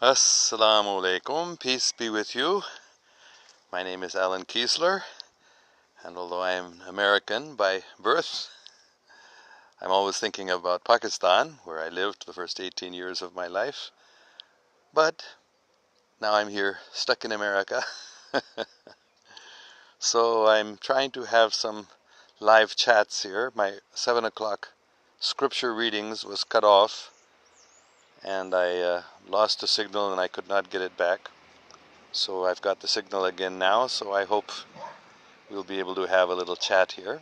Assalamu alaikum, peace be with you. My name is Alan Kiesler, and although I am American by birth, I'm always thinking about Pakistan, where I lived the first 18 years of my life. But now I'm here, stuck in America. So I'm trying to have some live chats here. My 7 o'clock scripture readings was cut off, and I lost the signal and I could not get it back. So I've got the signal again now, so I hope we'll be able to have a little chat here.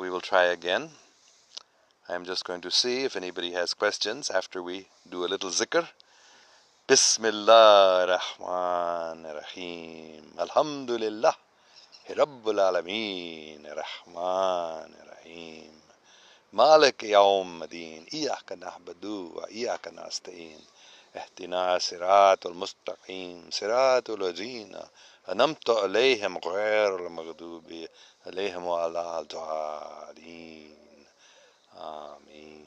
we will try again. I'm just going to see if anybody has questions after we do a little zikr. Bismillah ar-Rahman ar-Rahim. Alhamdulillah Rabbil Alameen ar-Rahman ar-Rahim. مالك يوم الدين إياك نعبد وإياك نستعين اهدنا الصراط المستقيم صراط الذين أنعمت عليهم غير المغضوب عليهم ولا الضالين آمين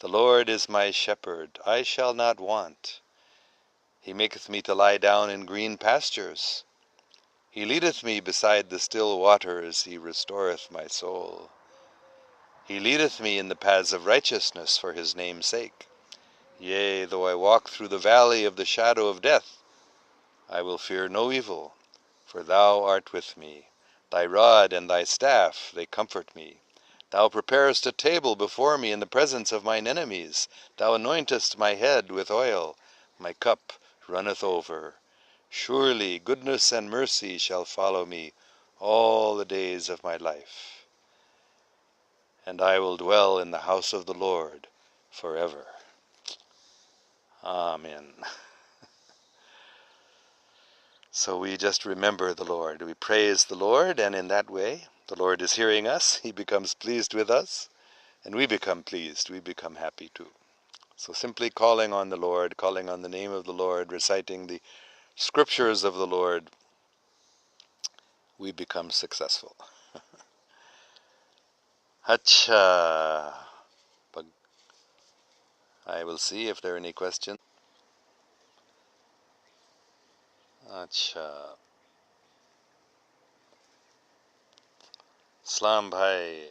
The Lord is my shepherd, I shall not want. He maketh me to lie down in green pastures. He leadeth me beside the still waters, he restoreth my soul. He leadeth me in the paths of righteousness for his name's sake. Yea, though I walk through the valley of the shadow of death, I will fear no evil, for thou art with me. Thy rod and thy staff, they comfort me. Thou preparest a table before me in the presence of mine enemies. Thou anointest my head with oil. My cup runneth over. Surely goodness and mercy shall follow me all the days of my life. And I will dwell in the house of the Lord forever. Amen. So we just remember the Lord. We praise the Lord, and in that way, the Lord is hearing us. He becomes pleased with us, and we become pleased. We become happy too. So simply calling on the Lord, calling on the name of the Lord, reciting the scriptures of the Lord, we become successful. Hacha. I will see if there are any questions. Acha. Salam bhai.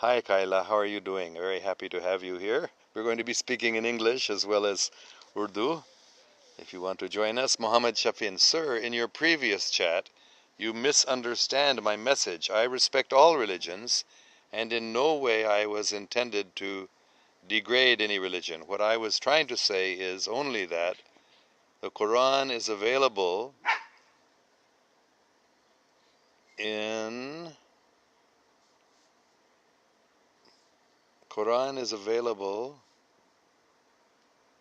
Hi Kaila, how are you doing? Very happy to have you here. We're going to be speaking in English as well as Urdu. If you want to join us, Muhammad Shafin, sir, in your previous chat, you misunderstand my message. I respect all religions, and in no way I was intended to degrade any religion. What I was trying to say is only that the Quran is available in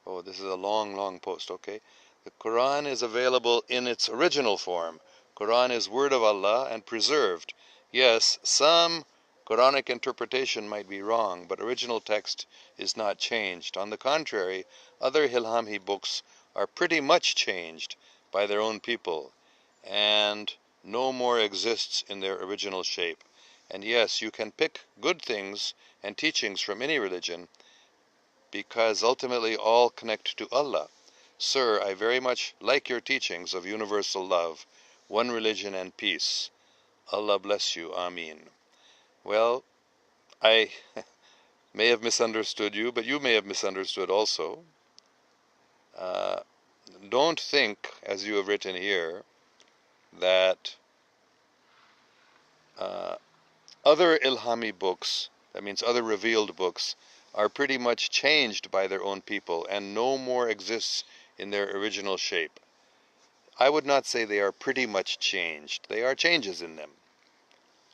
oh, this is a long post, okay. The Quran is available in its original form. Quran is word of Allah and preserved. Yes, some Quranic interpretation might be wrong, but original text is not changed. On the contrary, other Hilhamhi books are pretty much changed by their own people and no more exists in their original shape. And yes, you can pick good things and teachings from any religion, because ultimately all connect to Allah. Sir, I very much like your teachings of universal love, one religion and peace. Allah bless you. Ameen. Well, I may have misunderstood you, but you may have misunderstood also. Uh, don't think, as you have written here, that uh, other Ilhami books, that means other revealed books, are pretty much changed by their own people and no more exists in their original shape. I would not say they are pretty much changed. They are changes in them,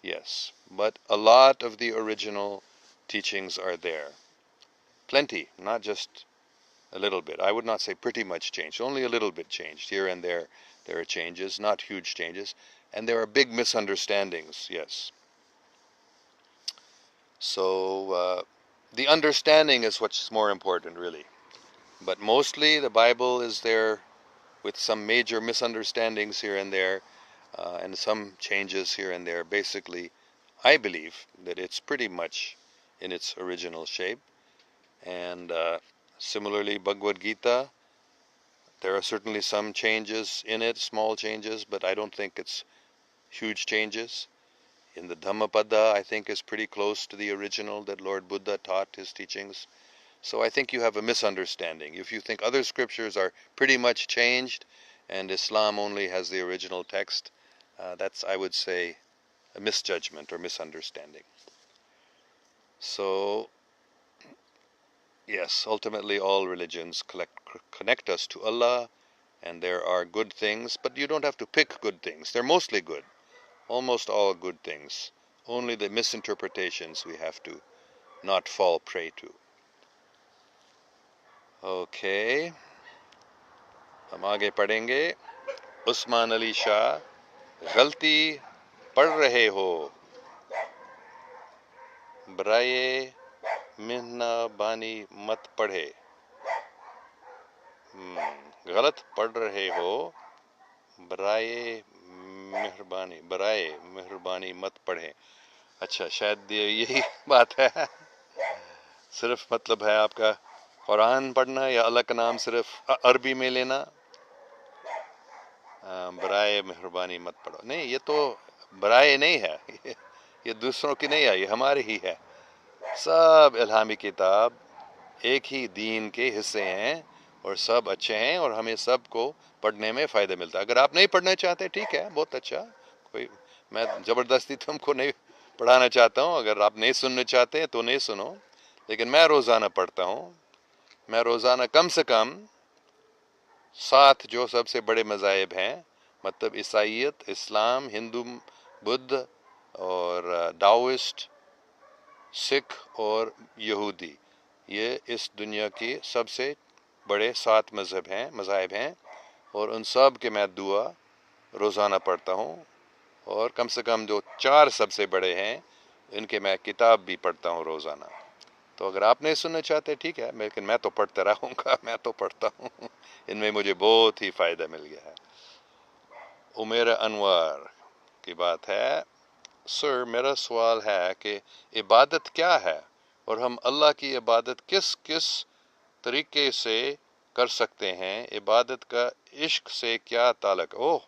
yes. But a lot of the original teachings are there. Plenty, not just a little bit. I would not say pretty much changed, only a little bit changed. Here and there are changes, not huge changes. And there are big misunderstandings, yes. So the understanding is what's more important, really. But mostly the Bible is there with some major misunderstandings here and there, and some changes here and there. Basically, I believe that it's pretty much in its original shape. And similarly, Bhagavad Gita, there are certainly some changes in it, small changes, but I don't think it's huge changes. In the Dhammapada, I think is pretty close to the original that Lord Buddha taught his teachings. So I think you have a misunderstanding. If you think other scriptures are pretty much changed and Islam only has the original text, that's, I would say, a misjudgment or misunderstanding. So, yes, ultimately all religions connect us to Allah, and there are good things, but you don't have to pick good things. They're mostly good. Almost all good things. Only the misinterpretations we have to not fall prey to. Okay. ہم آگے پڑھیں گے. عثمان علی شاہ, غلطی پڑھ رہے ہو, برائے مہربانی مت پڑھے. غلط پڑھ رہے ہو, برائے مہربانی مت پڑھے. اچھا, شاید یہی بات ہے. صرف مطلب ہے آپ کا قرآن پڑھنا یا اللہ کا نام صرف عربی میں لینا. برائے مہربانی مت پڑھو. نہیں, یہ تو برائے نہیں ہے, یہ دوسروں کی نہیں ہے, یہ ہماری ہی ہے. سب الہامی کتاب ایک ہی دین کے حصے ہیں اور سب اچھے ہیں اور ہمیں سب کو پڑھنے میں فائدہ ملتا ہے. اگر آپ نہیں پڑھنا چاہتے, ٹھیک ہے, بہت اچھا. میں زبردستی تم کو نہیں پڑھانا چاہتا ہوں. اگر آپ نہیں سننا چاہتے تو نہیں سنو, لیکن میں روزانہ پڑھتا ہوں. میں روزانہ کم سے کم 7 جو سب سے بڑے مذاہب ہیں, مطلب عیسائیت, اسلام, ہندو, بدھ اور ڈاؤسٹ, سکھ اور یہودی, یہ اس دنیا کی سب سے بڑے 7 مذاہب ہیں, اور ان سب کے میں دعا روزانہ پڑھتا ہوں. اور کم سے کم جو 4 سب سے بڑے ہیں ان کے میں کتاب بھی پڑھتا ہوں روزانہ. تو اگر آپ نہیں سننا چاہتے, ٹھیک ہے, لیکن میں تو پڑھتا رہوں گا. میں تو پڑھتا ہوں, ان میں مجھے بہت ہی فائدہ مل گیا ہے. عمیر انور کی بات ہے. سر, میرا سوال ہے کہ عبادت کیا ہے اور ہم اللہ کی عبادت کس کس طریقے سے کر سکتے ہیں؟ عبادت کا عشق سے کیا تعلق؟ اوہ,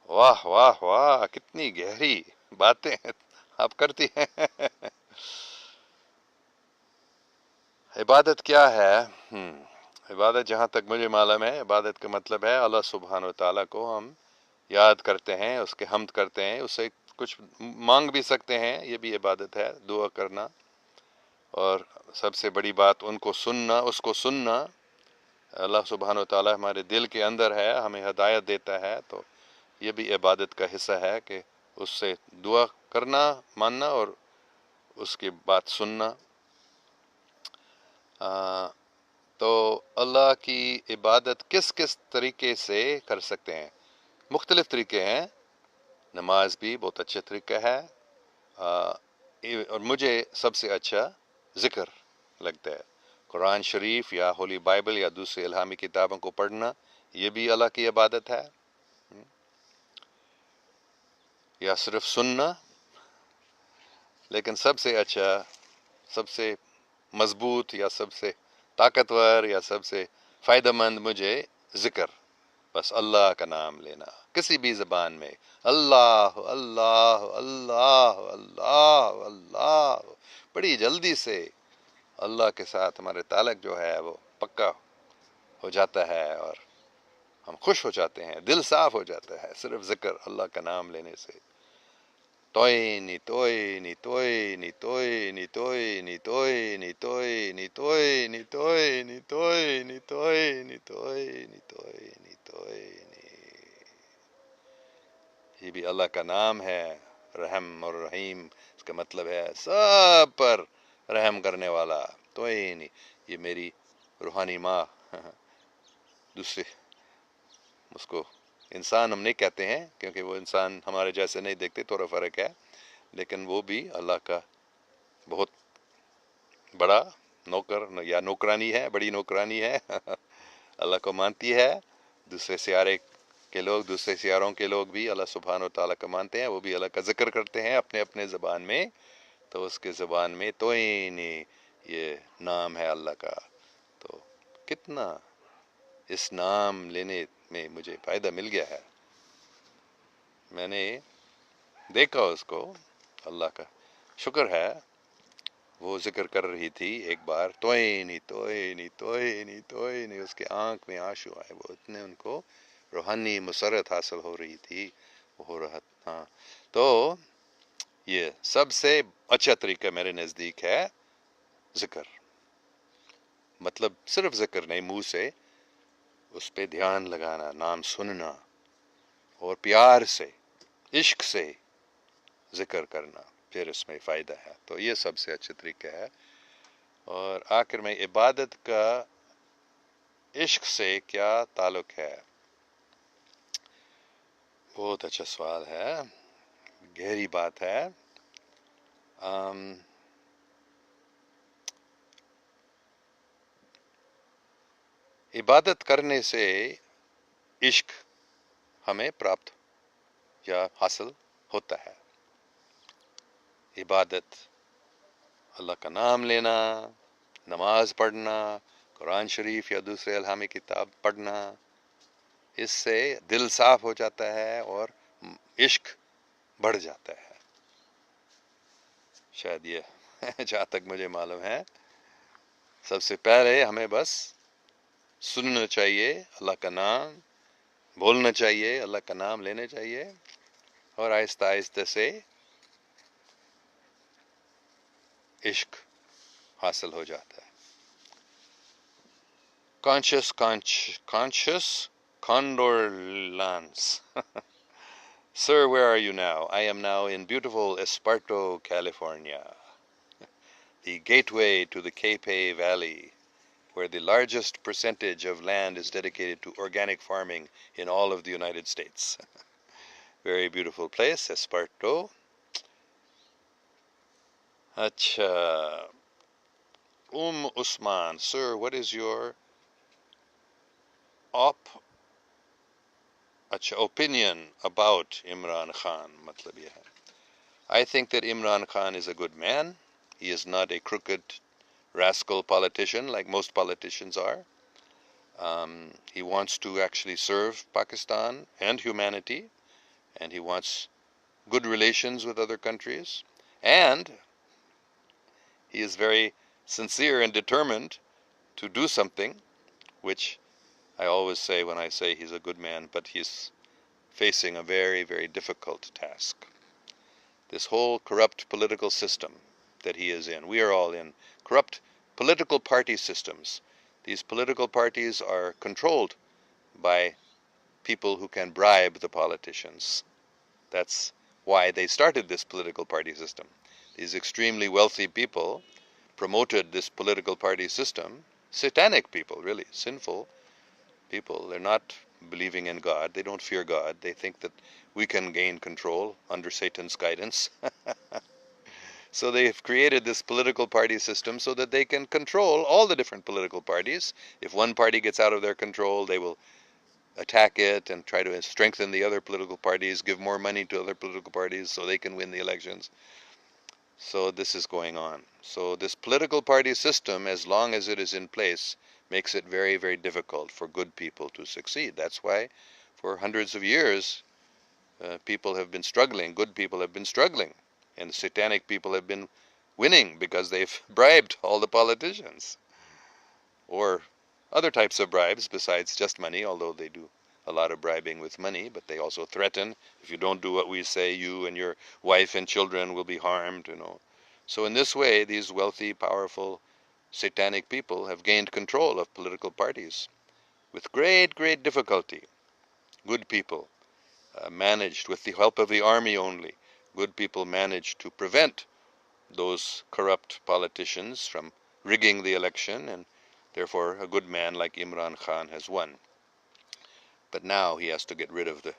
واہ واہ واہ, کتنی گہری باتیں آپ کرتی ہیں. عبادت کیا ہے؟ عبادت جہاں تک مجھے معلوم ہے, عبادت کا مطلب ہے اللہ سبحانہ و تعالیٰ کو ہم یاد کرتے ہیں, اس کے حمد کرتے ہیں, اس سے کچھ مانگ بھی سکتے ہیں, یہ بھی عبادت ہے, دعا کرنا. اور سب سے بڑی بات ان کو سننا, اس کو سننا. اللہ سبحانہ و تعالیٰ ہمارے دل کے اندر ہے, ہمیں ہدایت دیتا ہے, تو یہ بھی عبادت کا حصہ ہے کہ اس سے دعا کرنا, ماننا اور اس کی بات سننا. تو اللہ کی عبادت کس کس طریقے سے کر سکتے ہیں؟ مختلف طریقے ہیں. نماز بھی بہت اچھا طریقہ ہے, اور مجھے سب سے اچھا ذکر لگتا ہے. قرآن شریف یا ہولی بائبل یا دوسرے الہامی کتابوں کو پڑھنا, یہ بھی اللہ کی عبادت ہے. یا صرف سننا, لیکن سب سے اچھا، سب سے مضبوط یا سب سے طاقتور یا سب سے فائدہ مند مجھے ذکر، بس اللہ کا نام لینا کسی بھی زبان میں، اللہ اللہ اللہ اللہ اللہ، بڑی جلدی سے اللہ کے ساتھ ہمارے تعلق جو ہے وہ پکا ہو جاتا ہے، اور ہم خوش ہو جاتے ہیں، دل صاف ہو جاتا ہے صرف ذکر اللہ کا نام لینے سے۔ توئی نی توئی نی توئی نی توئی نی توئی نی توئی نی توئی نی توئی نی توئی نی توئی نی توئی نی توئی نی توئی نی توئی نی، یہ بھی اللہ کا نام ہے، رحم اور رحیم، اس کا مطلب ہے سب پر رحم کرنے والا۔ توئی نی، یہ میری روحانی ماں، دوسرے اس کو انسان ہم نہیں کہتے ہیں کیونکہ وہ انسان ہمارے جیسے نہیں دیکھتے، تھوڑا فرق ہے، لیکن وہ بھی اللہ کا بہت بڑا نوکر یا نوکرانی ہے، بڑی نوکرانی ہے اللہ کو مانتی ہے۔ دوسرے سیارے کے لوگ، دوسرے سیاروں کے لوگ بھی اللہ سبحانہ و تعالیٰ کو مانتے ہیں، وہ بھی اللہ کا ذکر کرتے ہیں اپنے اپنے زبان میں، تو اس کے زبان میں توئینی یہ نام ہے اللہ کا۔ تو کتنا اس نام لینے میں مجھے فائدہ مل گیا ہے، میں نے دیکھا اس کو، اللہ کا شکر ہے۔ وہ ذکر کر رہی تھی ایک بار، توئینی توئینی توئینی توئینی، اس کے آنکھ میں آنسو آئے، وہ اتنے ان کو روحانی مسرت حاصل ہو رہی تھی، وہ ہو رہا ہاں۔ تو یہ سب سے اچھا طریقہ میرے نزدیک ہے ذکر، مطلب صرف ذکر نہیں، منہ سے اس پہ دھیان لگانا، نام سننا اور پیار سے، عشق سے ذکر کرنا، پھر اس میں فائدہ ہے۔ تو یہ سب سے اچھا طریقہ ہے۔ اور آخر میں عبادت کا عشق سے کیا تعلق ہے؟ بہت اچھا سوال ہے، گہری بات ہے۔ عبادت کرنے سے عشق ہمیں پراپت یا حاصل ہوتا ہے۔ عبادت، اللہ کا نام لینا، نماز پڑھنا، قرآن شریف یا دوسرے الہامی کتاب پڑھنا، اس سے دل صاف ہو جاتا ہے اور عشق بڑھ جاتا ہے۔ شاید یہ جہاں تک مجھے معلوم ہے، سب سے پہلے ہمیں بس سننا چاہیے اللہ کا نام، بولنا چاہیے اللہ کا نام لینا چاہیے، اور آہستہ آہستہ سے عشق حاصل ہو جاتا ہے۔ Conscious condolence. Sir, where are you now? I am now in beautiful Esparto, California, the gateway to the Capay Valley, where the largest percentage of land is dedicated to organic farming in all of the United States. Very beautiful place, Esparto. Acha. Usman, sir, what is your opinion about Imran Khan? Matlab ye hai. I think that Imran Khan is a good man. He is not a crooked, rascal politician like most politicians are. He wants to actually serve Pakistan and humanity, and he wants good relations with other countries, and he is very sincere and determined to do something, which I always say when I say he's a good man, but he's facing a very, very difficult task. This whole corrupt political system that he is in, we are all in, corrupt political party systems. These political parties are controlled by people who can bribe the politicians. That's why they started this political party system. These extremely wealthy people promoted this political party system, satanic people, really, sinful people. They're not believing in God. They don't fear God. They think that we can gain control under Satan's guidance. So they've created this political party system so that they can control all the different political parties. If one party gets out of their control, they will attack it and try to strengthen the other political parties, give more money to other political parties so they can win the elections. So this is going on. So this political party system, as long as it is in place, makes it very, very difficult for good people to succeed. That's why for hundreds of years, people have been struggling, good people have been struggling, and satanic people have been winning because they've bribed all the politicians, or other types of bribes besides just money, although they do a lot of bribing with money, but they also threaten, if you don't do what we say, you and your wife and children will be harmed, you know. So in this way, these wealthy, powerful, satanic people have gained control of political parties with great, great difficulty. Good people managed, with the help of the army only, good people managed to prevent those corrupt politicians from rigging the election, and therefore a good man like Imran Khan has won. But now he has to get rid of the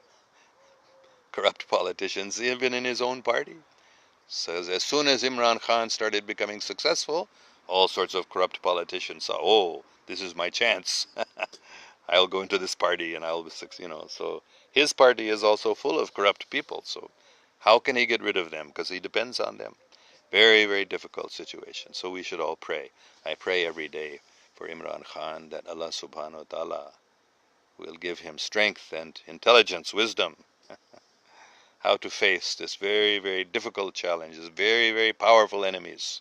corrupt politicians even in his own party. So as soon as Imran Khan started becoming successful, all sorts of corrupt politicians saw, oh, this is my chance. I'll go into this party and I'll be successful, you know. So his party is also full of corrupt people. So how can he get rid of them? Because he depends on them. Very, very difficult situation. So we should all pray. I pray every day for Imran Khan that Allah subhanahu wa ta'ala will give him strength and intelligence, wisdom, how to face this very, very difficult challenge, this very, very powerful enemies.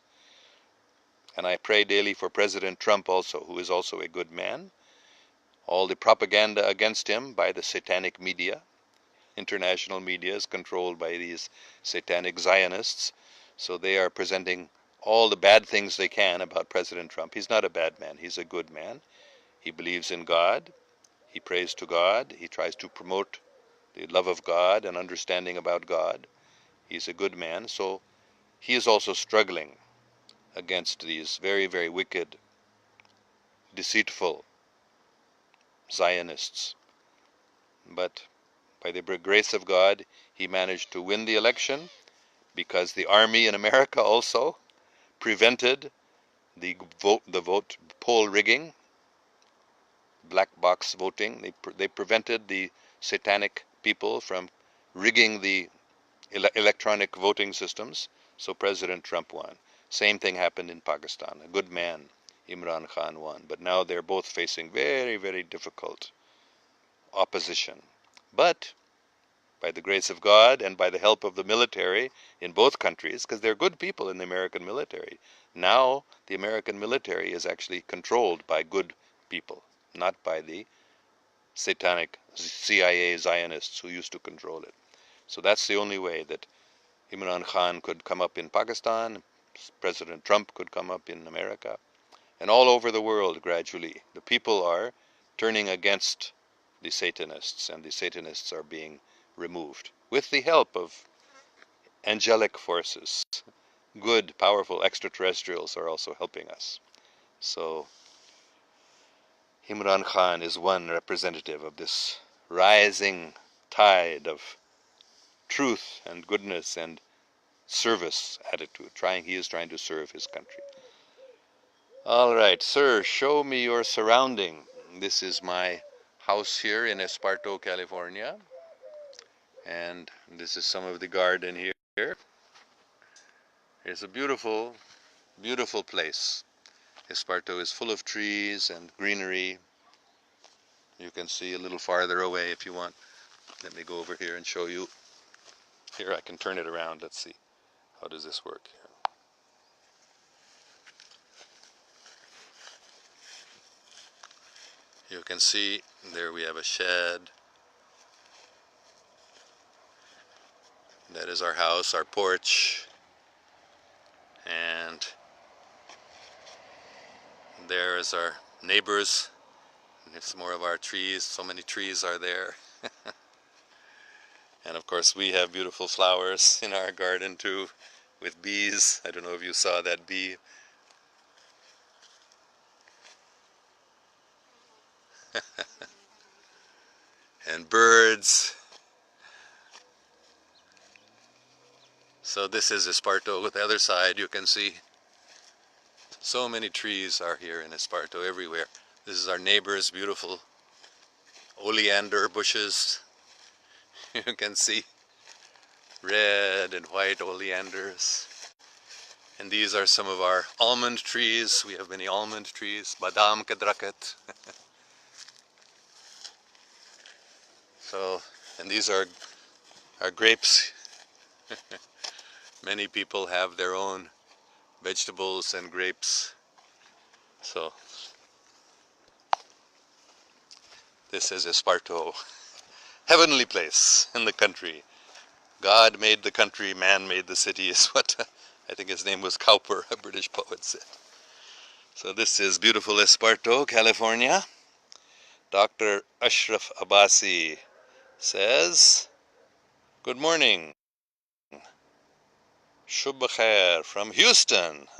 And I pray daily for President Trump also, who is also a good man. All the propaganda against him by the satanic media, international media is controlled by these satanic Zionists. So they are presenting all the bad things they can about President Trump. He's not a bad man. He's a good man. He believes in God. He prays to God. He tries to promote the love of God and understanding about God. He's a good man. So he is also struggling against these very, very wicked, deceitful Zionists. But by the grace of God, he managed to win the election because the army in America also prevented the vote poll rigging, black box voting. They prevented the satanic people from rigging the electronic voting systems. So President Trump won. Same thing happened in Pakistan. A good man, Imran Khan, won. But now they're both facing very, very difficult opposition. But by the grace of God and by the help of the military in both countries, because they're good people in the American military. Now the American military is actually controlled by good people, not by the satanic CIA Zionists who used to control it. So that's the only way that Imran Khan could come up in Pakistan, President Trump could come up in America, and all over the world gradually. The people are turning against the Satanists, and the Satanists are being removed with the help of angelic forces. Good, powerful extraterrestrials are also helping us. So Imran Khan is one representative of this rising tide of truth and goodness and service attitude. He is trying to serve his country. All right, sir, show me your surrounding. This is my house here in Esparto, California. And this is some of the garden here. It's a beautiful, beautiful place. Esparto is full of trees and greenery. You can see a little farther away if you want. Let me go over here and show you. Here, I can turn it around. Let's see. How does this work here? You can see there we have a shed. That is our house, our porch. And there is our neighbors. And it's more of our trees. So many trees are there. And of course we have beautiful flowers in our garden too, with bees. I don't know if you saw that bee. And birds. So this is Esparto. With the other side you can see so many trees are here in Esparto everywhere. This is our neighbor's beautiful oleander bushes. You can see red and white oleanders. And these are some of our almond trees. We have many almond trees. Badam ke drakat. So, and these are grapes. Many people have their own vegetables and grapes. So, this is Esparto, heavenly place in the country. God made the country, man made the city is what I think his name was Cowper, a British poet said. So this is beautiful Esparto, California. Dr. Ashraf Abbasi says, good morning. Shubh khair from Houston.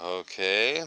Okay.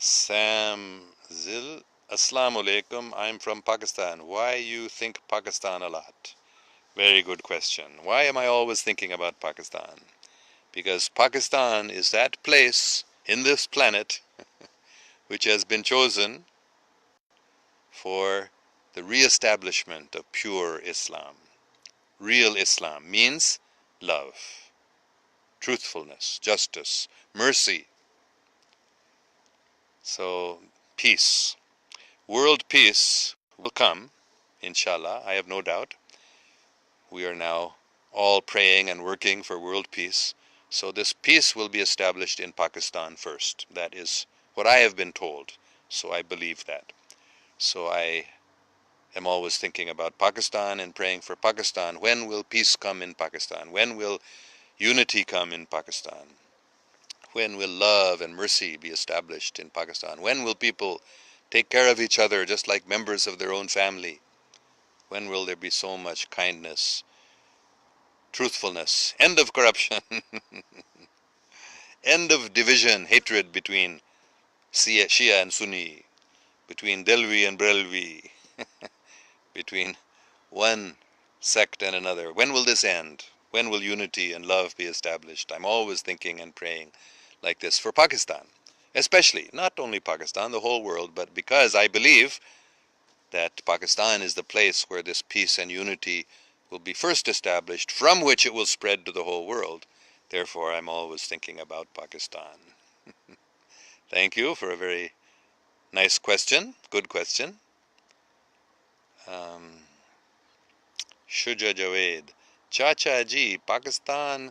Sam Zil, Assalamu alaikum. I'm from Pakistan. Why you think Pakistan a lot? Very good question. Why am I always thinking about Pakistan? Because Pakistan is that place in this planet which has been chosen for the re-establishment of pure Islam. Real Islam means love, truthfulness, justice, mercy. So, peace. World peace will come, inshaAllah, I have no doubt. We are now all praying and working for world peace. So this peace will be established in Pakistan first. That is what I have been told. So I believe that. So I am always thinking about Pakistan and praying for Pakistan. When will peace come in Pakistan? When will unity come in Pakistan? When will love and mercy be established in Pakistan? When will people take care of each other just like members of their own family? When will there be so much kindness, truthfulness, end of corruption, end of division, hatred between Shia and Sunni, between Delvi and Brelvi, between one sect and another? When will this end? When will unity and love be established? I'm always thinking and praying like this for Pakistan, especially, not only Pakistan, the whole world, but because I believe that Pakistan is the place where this peace and unity will be first established, from which it will spread to the whole world. Therefore, I'm always thinking about Pakistan. Thank you for a very nice question, good question. Shuja Javed, Chacha ji, Pakistan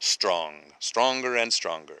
Strong, stronger and stronger.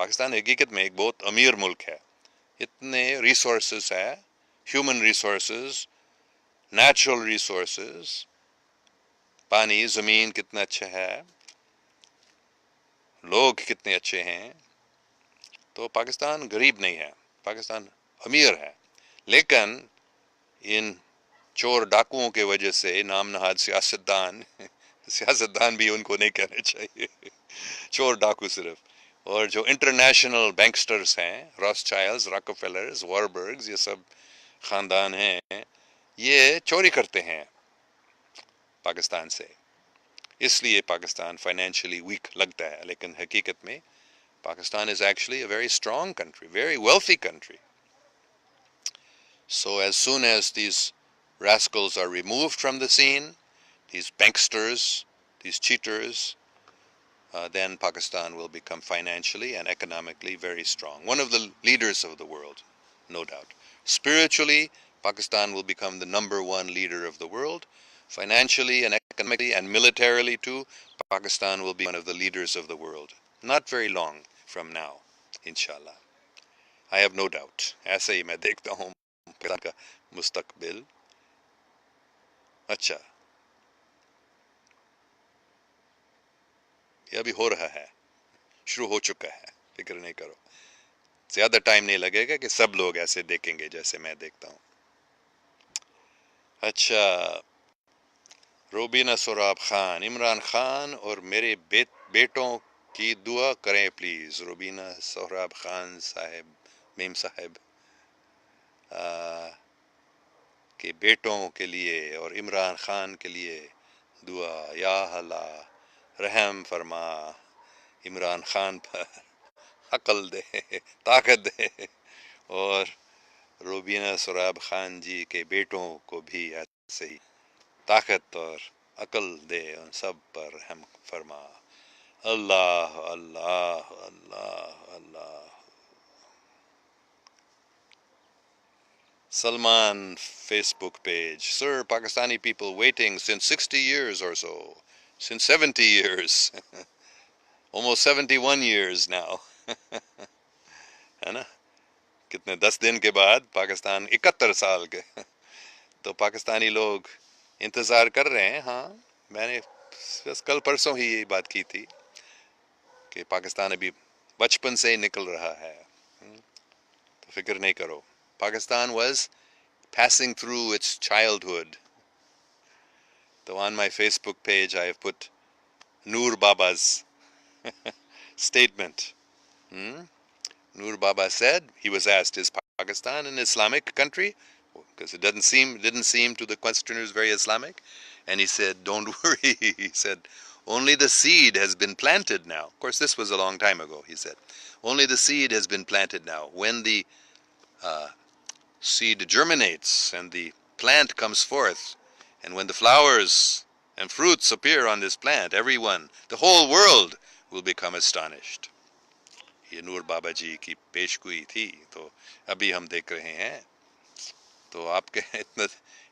Pakistan حقیقت میں ایک بہت امیر ملک ہے. اتنے resources ہے, human resources, natural resources, پانی, زمین کتنا اچھا ہے, لوگ کتنے اچھے ہیں. تو پاکستان غریب نہیں ہے, پاکستان امیر ہے. لیکن ان چور ڈاکوؤں کی وجہ سے نام نہاد سیاستدان بھی ان کو نہیں کہنے چاہیے چور ڈاکو صرف, اور جو انٹرنیشنل بینکسٹرز ہیں, راس چائلز, راکفیلرز, واربرگز, یہ سب خاندان ہیں, یہ چوری کرتے ہیں پاکستان سے. اس لیے پاکستان فائنینشلی ویک لگتا ہے, لیکن حقیقت میں Pakistan is actually a very strong country, very wealthy country. So as soon as these rascals are removed from the scene, these banksters, these cheaters, then Pakistan will become financially and economically very strong. One of the leaders of the world, no doubt. Spiritually, Pakistan will become the number one leader of the world. Financially and economically and militarily too, Pakistan will be one of the leaders of the world. Not very long from now, inshaAllah. I have no doubt. ایسے ہی میں دیکھتا ہوں پاکستان کا مستقبل. اچھا, یہ ابھی ہو رہا ہے, شروع ہو چکا ہے, فکر نہیں کرو. زیادہ ٹائم نہیں لگے گا کہ سب لوگ ایسے دیکھیں گے جیسے میں دیکھتا ہوں. اچھا, روبینہ سوراب خان, عمران خان اور میرے بیٹوں کی دعا کریں پلیز. روبینہ سوراب خان صاحب, میم صاحب کے بیٹوں کے لیے اور عمران خان کے لیے دعا. یا اللہ رحم فرما عمران خان پر, عقل دے, طاقت دے, اور روبینہ سوراب خان جی کے بیٹوں کو بھی ایسے ہی طاقت اور عقل دے, ان سب پر رحم فرما. اللہ اللہ اللہ اللہ. Salman Facebook page. Sir, Pakistani people waiting since 60 years or so. Since 70 years. Almost 71 years now. ہے نا, کتنے 10 دن کے بعد پاکستان 71 سال کے. تو پاکستانی لوگ انتظار کر رہے ہیں. ہاں, میں نے بس کل پرسوں ہی یہ بات کی تھی کہ پاکستان ابھی بچپن سے ہی نکل رہا ہے, تو فکر نہیں کرو. Pakistan was passing through its childhood. So on my Facebook page I have put Noor Baba's statement. Noor Baba said, he was asked, is Pakistan an Islamic country? Because it didn't seem to the questioners very Islamic. And he said, don't worry. He said, only the seed has been planted now. Of course, this was a long time ago, he said. Only the seed has been planted now. When the seed germinates and the plant comes forth, and when the flowers and fruits appear on this plant, everyone, the whole world will become astonished. یہ نور بابا جی کی پیشگوئی تھی, تو ابھی ہم دیکھ رہے ہیں. تو آپ کے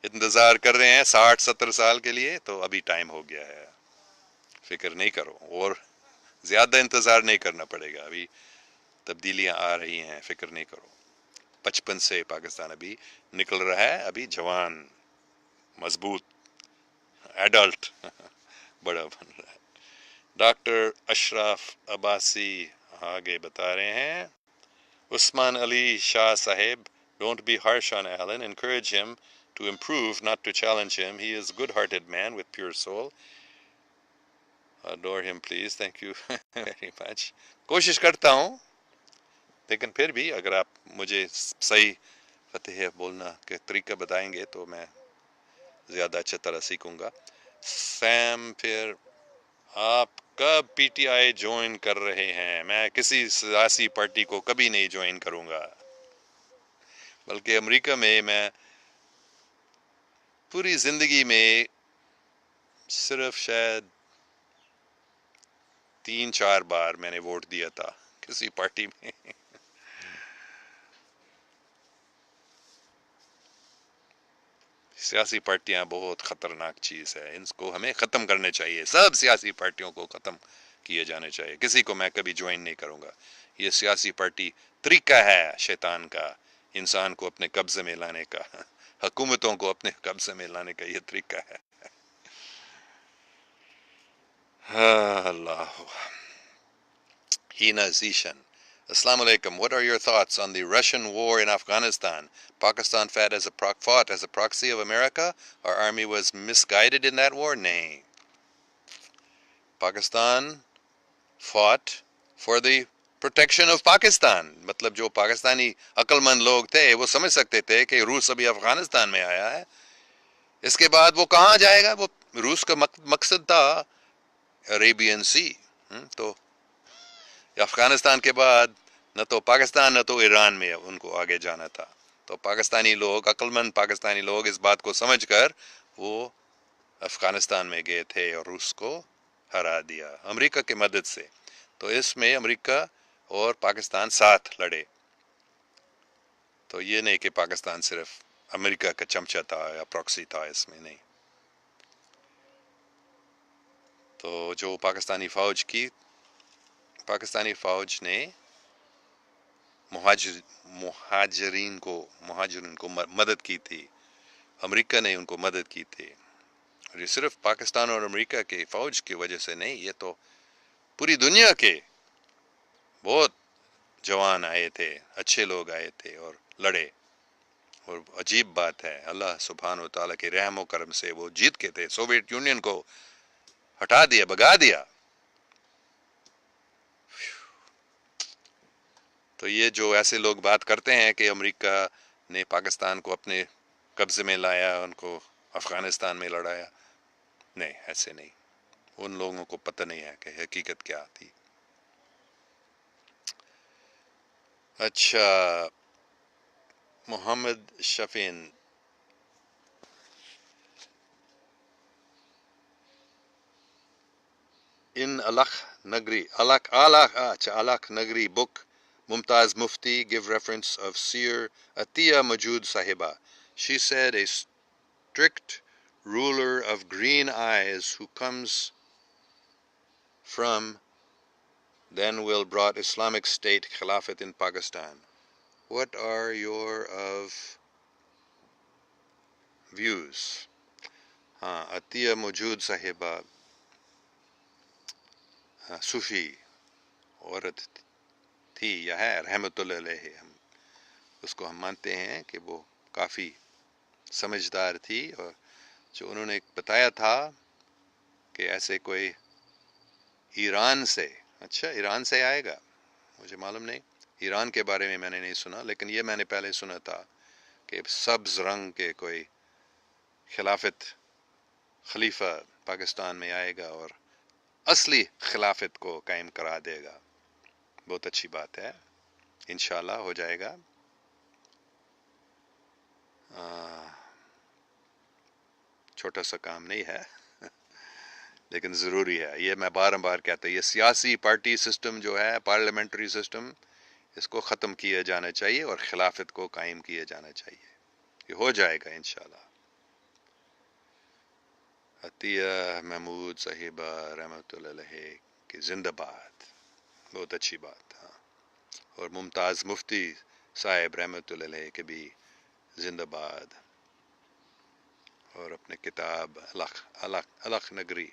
انتظار کر رہے ہیں 60-70 سال کے لیے, تو ابھی ٹائم ہو گیا ہے. فکر نہیں کرو, اور زیادہ انتظار نہیں کرنا پڑے گا. ابھی تبدیلیاں آ رہی ہیں, فکر نہیں کرو. 55 سے پاکستان ابھی نکل رہا ہے, ابھی جوان, مضبوط, ایڈلٹ بڑا بن رہا ہے. ڈاکٹر اشرف عباسی آگے بتا رہے ہیں, عثمان علی شاہ صاحب, don't be harsh on Alan, encourage him to improve, not to challenge him. He is a good-hearted man with pure soul. Adore him, please. Thank you very much. کوشش کرتا ہوں, لیکن پھر بھی اگر آپ مجھے صحیح فتح بولنا کے طریقہ بتائیں گے تو میں زیادہ اچھا طرح سیکھوں گا. سیم, پھر آپ کب پی ٹی آئی جوائن کر رہے ہیں؟ میں کسی سیاسی پارٹی کو کبھی نہیں جوائن کروں گا, بلکہ امریکہ میں پوری زندگی میں صرف شاید 3-4 بار میں نے ووٹ دیا تھا کسی پارٹی میں. سیاسی پارٹیاں بہت خطرناک چیز ہے, ان کو ہمیں ختم کرنے چاہیے, سب سیاسی پارٹیوں کو ختم کیے جانے چاہیے. کسی کو میں کبھی جوائن نہیں کروں گا. یہ سیاسی پارٹی طریقہ ہے شیطان کا انسان کو اپنے قبضے میں لانے کا, حکومتوں کو اپنے قبضے میں لانے کا یہ طریقہ ہے. اللہ. Hina Zishan. Assalamu alaikum. What are your thoughts on the Russian war in Afghanistan? Pakistan fought as a proxy of America? Our army was misguided in that war? Nay. Pakistan fought for the protection of Pakistan. مطلب جو پاکستانی عقل مند لوگ تھے وہ سمجھ سکتے تھے کہ روس ابھی افغانستان میں آیا ہے, اس کے بعد وہ کہاں جائے گا. وہ روس کا مقصد تھا عربین سی. تو افغانستان کے بعد نہ تو پاکستان نہ تو ایران میں ان کو آگے جانا تھا. تو پاکستانی لوگ, عقل مند پاکستانی لوگ اس بات کو سمجھ کر وہ افغانستان میں گئے تھے اور روس کو ہرا دیا امریکہ کی مدد سے. تو اس میں امریکہ اور پاکستان ساتھ لڑے. تو یہ نہیں کہ پاکستان صرف امریکہ کا چمچہ تھا یا پراکسی تھا, اس میں نہیں. تو جو پاکستانی فوج نے مہاجرین کو مدد کی تھی, امریکہ نے ان کو مدد کی تھی. اور یہ صرف پاکستان اور امریکہ کے فوج کی وجہ سے نہیں, یہ تو پوری دنیا کے بہت جوان آئے تھے, اچھے لوگ آئے تھے اور لڑے. اور عجیب بات ہے, اللہ سبحانہ و تعالیٰ کے رحم و کرم سے وہ جیت کے تھے, سوویت یونین کو ہٹا دیا, بھگا دیا. تو یہ جو ایسے لوگ بات کرتے ہیں کہ امریکہ نے پاکستان کو اپنے قبضے میں لایا, ان کو افغانستان میں لڑایا, نہیں, ایسے نہیں. ان لوگوں کو پتہ نہیں ہے کہ حقیقت کیا تھی. اچھا, محمد شفین, in Alakh Nagri book, Mumtaz Mufti give reference of Seer Atiya Majood Sahiba. She said a strict ruler of green eyes who comes from then will brought Islamic State Khilafat in Pakistan. What are your views? Atiya Majood Sahiba صوفی عورت تھی یا ہے, رحمت اللہ علیہ. ہم اس کو ہم مانتے ہیں کہ وہ کافی سمجھدار تھی, اور جو انہوں نے بتایا تھا کہ ایسے کوئی ایران سے, اچھا ایران سے آئے گا, مجھے معلوم نہیں, ایران کے بارے میں نے نہیں سنا, لیکن یہ میں نے پہلے سنا تھا کہ سبز رنگ کے کوئی خلیفہ پاکستان میں آئے گا اور اصلی خلافت کو قائم کرا دے گا. بہت اچھی بات ہے, انشاءاللہ ہو جائے گا. چھوٹا سا کام نہیں ہے لیکن ضروری ہے. یہ میں بار بار کہتا ہوں, یہ سیاسی پارٹی سسٹم جو ہے, پارلیمنٹری سسٹم, اس کو ختم کیا جانا چاہیے اور خلافت کو قائم کیا جانا چاہیے. یہ ہو جائے گا انشاءاللہ. عطیہ محمود صاحبہ رحمۃ اللہ علیہ کہ زندہ باد, بہت اچھی بات. ہاں, اور ممتاز مفتی صاحب رحمۃ اللہ علیہ کے بھی زندہ باد, اور اپنے کتاب الکھ نگری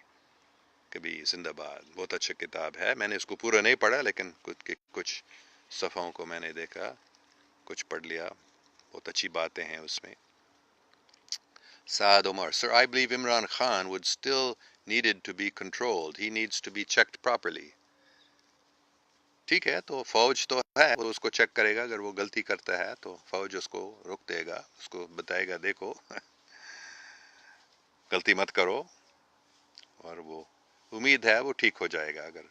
کے بھی زندہ باد. بہت اچھا کتاب ہے, میں نے اس کو پورا نہیں پڑھا لیکن کچھ صفحوں کو میں نے دیکھا, کچھ پڑھ لیا. بہت اچھی باتیں ہیں اس میں. Saad Omar, sir, I believe Imran Khan would still needed to be controlled. He needs to be checked properly. ٹھیک ہے, تو فوج تو ہے, وہ اس کو چیک کرے گا. اگر وہ غلطی کرتا ہے تو فوج اس کو روک دے گا, اس کو بتائے گا دیکھو غلطی مت کرو, اور وہ امید ہے وہ ٹھیک ہو جائے گا. اگر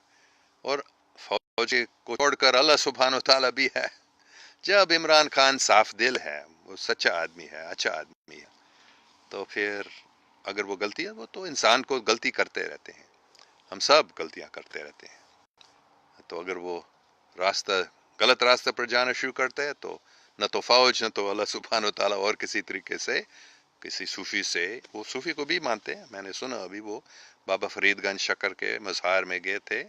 اور فوج کو چھوڑ کر اللہ سبحانہ و تعالیٰ بھی ہے. جب عمران خان صاف دل ہے, وہ سچا آدمی ہے, اچھا آدمی ہے, تو پھر اگر وہ غلطی ہے, وہ تو انسان کو غلطی کرتے رہتے ہیں, ہم سب غلطیاں کرتے رہتے ہیں. تو اگر وہ غلط راستہ پر جانا شروع کرتا ہے, تو نہ تو فوج نہ تو اللہ سبحانہ و تعالیٰ اور کسی طریقے سے, کسی صوفی سے, وہ صوفی کو بھی مانتے ہیں. میں نے سنا ابھی وہ بابا فرید گنج شکر کے مزار میں گئے تھے,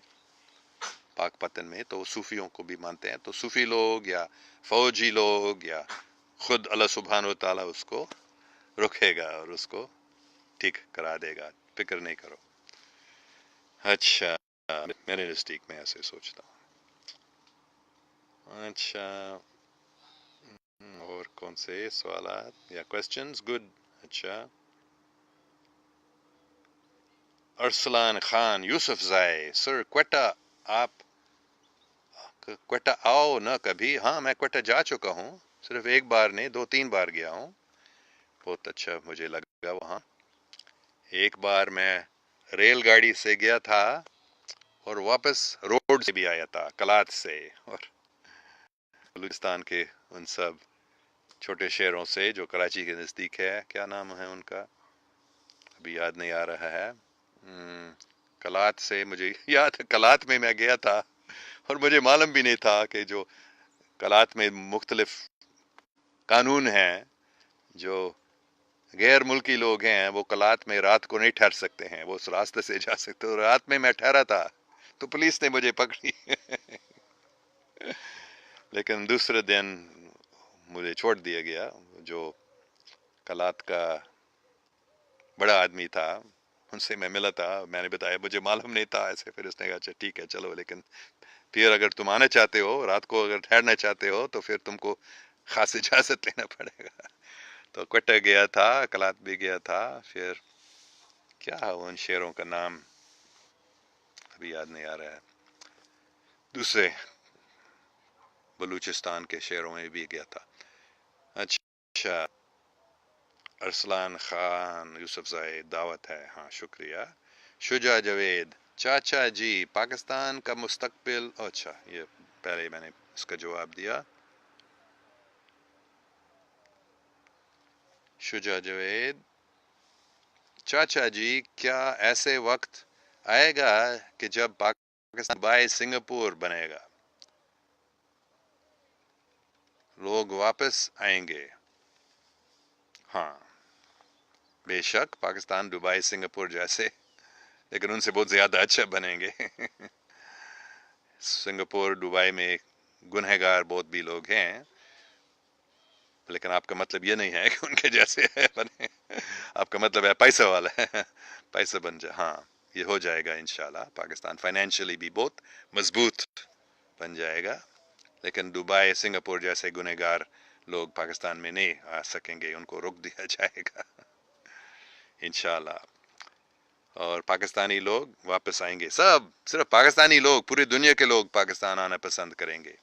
پاک پتن میں تو صوفیوں کو بھی مانتے ہیں، تو صوفی لوگ یا فوجی لوگ یا خود اللہ سبحانہ و تعالیٰ اس کو رکھے گا اور اس کو ٹھیک کرا دے گا، فکر نہیں کرو. اچھا، میرے نزدیک میں ایسے سوچتا ہوں. اچھا، اور کون سے سوالات یا کوشچنز؟ گڈ. اچھا، ارسلان خان یوسف زائی، سر کوئٹہ آپ کوئٹہ آؤ نہ کبھی. ہاں میں کوئٹہ جا چکا ہوں، صرف ایک بار نہیں 2-3 بار گیا ہوں. بہت اچھا مجھے لگا وہاں. ایک بار میں ریل گاڑی سے گیا تھا اور واپس روڈ سے بھی آیا تھا، کلات سے، اور بلوچستان کے ان سب چھوٹے شہروں سے جو کراچی کے نزدیک ہے. کیا نام ہے ان کا؟ ابھی یاد نہیں آ رہا ہے. کلات سے مجھے یاد ہے، کلات میں گیا تھا اور مجھے معلوم بھی نہیں تھا کہ جو کلات میں مختلف قانون ہیں. جو غیر ملکی لوگ ہیں وہ کلات میں رات کو نہیں ٹھہر سکتے ہیں، وہ اس راستے سے جا سکتے. تو رات میں ٹھہرا تھا تو پولیس نے مجھے پکڑی لیکن دوسرے دن مجھے چھوڑ دیا گیا. جو کلات کا بڑا آدمی تھا ان سے میں ملا تھا، میں نے بتایا مجھے معلوم نہیں تھا ایسے. پھر اس نے کہا اچھا ٹھیک ہے چلو، لیکن پھر اگر تم آنا چاہتے ہو، رات کو اگر ٹھہرنا چاہتے ہو تو پھر تم کو خاص اجازت لینا پڑے گا. تو کوئٹہ گیا تھا، کلات بھی گیا تھا. پھر کیا ان شہروں کا نام ابھی یاد نہیں آ رہا ہے. دوسرے بلوچستان کے شہروں میں بھی گیا تھا. اچھا، ارسلان خان یوسف زائی دعوت ہے. ہاں شکریہ. شجاع جاوید، چاچا جی پاکستان کا مستقبل. اچھا، یہ پہلے میں نے اس کا جواب دیا. شجاع جاوید، چاچا جی کیا ایسے وقت آئے گا کہ جب پاکستان دبئی سنگاپور بنے گا، لوگ واپس آئیں گے؟ ہاں بے شک، پاکستان دبئی سنگاپور جیسے، لیکن ان سے بہت زیادہ اچھا بنیں گے. سنگاپور دبئی میں گنہگار بہت بھی لوگ ہیں، لیکن آپ کا مطلب یہ نہیں ہے کہ ان کے جیسے بنے. آپ کا مطلب ہے پیسہ والا ہے، پیسہ بن جائے. ہاں یہ ہو جائے گا انشاءاللہ. پاکستان فائنینشلی بھی بہت مضبوط بن جائے گا، لیکن دبئی سنگاپور جیسے گنہگار لوگ پاکستان میں نہیں آ سکیں گے، ان کو روک دیا جائے گا انشاءاللہ. اور پاکستانی لوگ واپس آئیں گے. سب صرف پاکستانی لوگ، پوری دنیا کے لوگ پاکستان آنا پسند کریں گے،